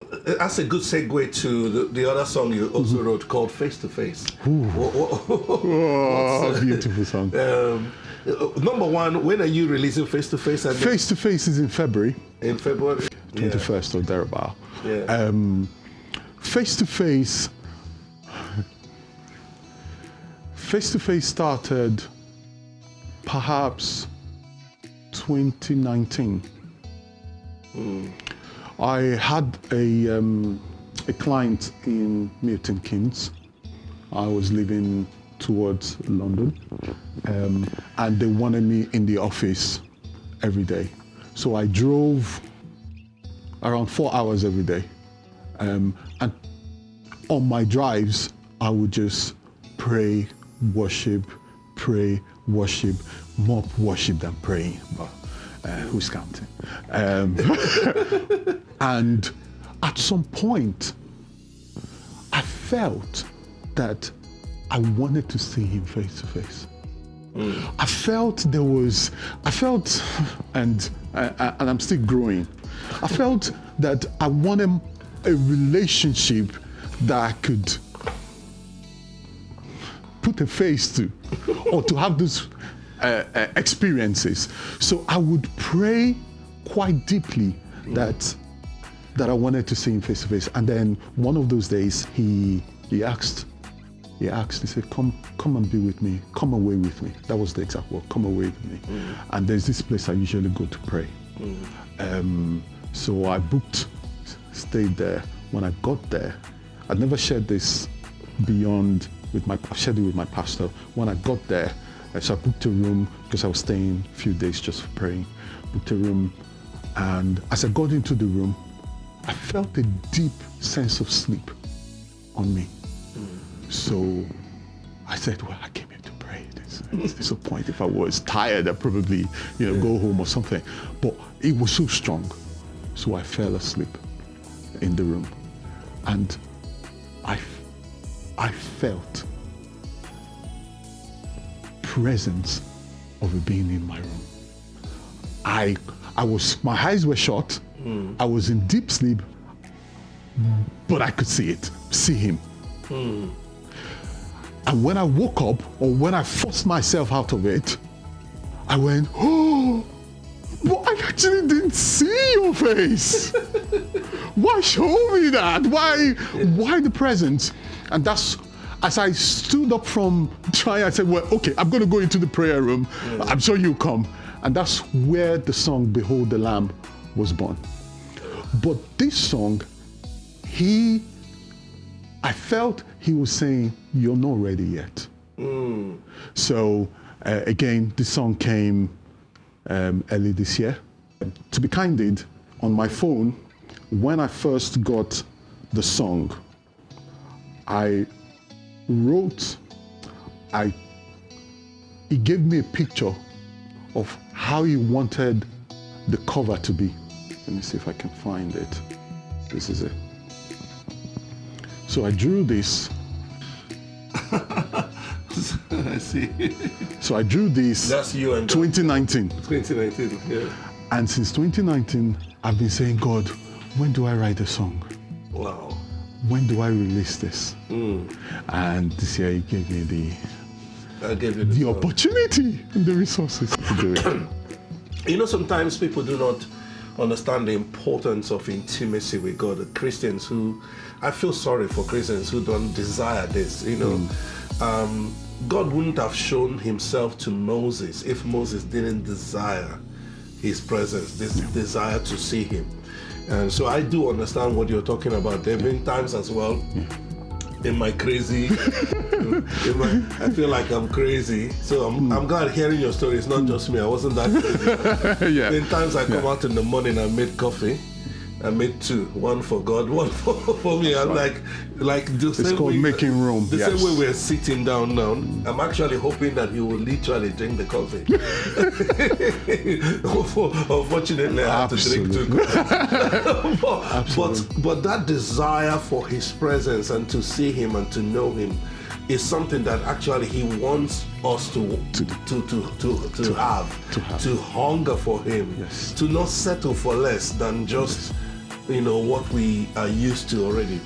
That's a good segue to the other song you also wrote called Face to Face. Beautiful song. Number one, when are you releasing Face to Face? Face to Face is in February. In February? 21st or thereabout. Yeah. Face to Face. Face to Face started perhaps 2019. I had a client in Milton Keynes. I was living towards London, and they wanted me in the office every day. So I drove around 4 hours every day. And on my drives, I would just pray, worship, more worship than praying, but who's counting? And at some point, I felt that I wanted to see him face to face. I felt, and I'm still growing, I felt that I wanted a relationship that I could put a face to, or to have those experiences. So I would pray quite deeply that I wanted to see him face to face. And then one of those days, he said, come and be with me, come away with me. That was the exact word, come away with me. And there's this place I usually go to pray. So I stayed there. When I got there, I'd never shared this I've shared it with my pastor. When I got there, so I booked a room because I was staying a few days just for praying. Booked a room, and as I got into the room, I felt a deep sense of sleep on me. So I said, well, I came here to pray. There's no point. If I was tired, I'd probably, go home or something. But it was so strong. So I fell asleep in the room. And I felt presence of a being in my room. My eyes were shut. I was in deep sleep, but I could see him. And when I woke up, or when I forced myself out of it, I went, oh, but I actually didn't see your face. Why show me that? Why the presence? And that's, as I stood up from trying, I said, well, okay, I'm going to go into the prayer room. I'm sure you'll come. And that's where the song, Behold the Lamb, was born. But this song, I felt he was saying, you're not ready yet. So again, this song came early this year. To be candid, on my phone, when I first got the song, he gave me a picture of how he wanted the cover to be. Let me see if I can find it. This is it. So I drew this. I see. So I drew this. That's you and 2019. 2019, yeah. And since 2019, I've been saying, God, when do I write a song? Wow. When do I release this? And this year he gave me the opportunity and the resources to do it. Sometimes people do not understand the importance of intimacy with God. I feel sorry for Christians who don't desire this. God wouldn't have shown himself to Moses if Moses didn't desire his presence, this desire to see him. And so I do understand what you're talking about. There have been times as well in my crazy, I feel like I'm crazy. So I'm glad hearing your story. It's not just me. I wasn't that crazy. There have been times I come out in the morning and made coffee. I made two, one for God, one for me. I'm like the same it's called way, making room. The same way we're sitting down now. I'm actually hoping that he will literally drink the coffee. Unfortunately, I have to drink two coffees. but that desire for his presence and to see him and to know him is something that actually he wants us to have, to hunger for him, to not settle for less than just what we are used to already.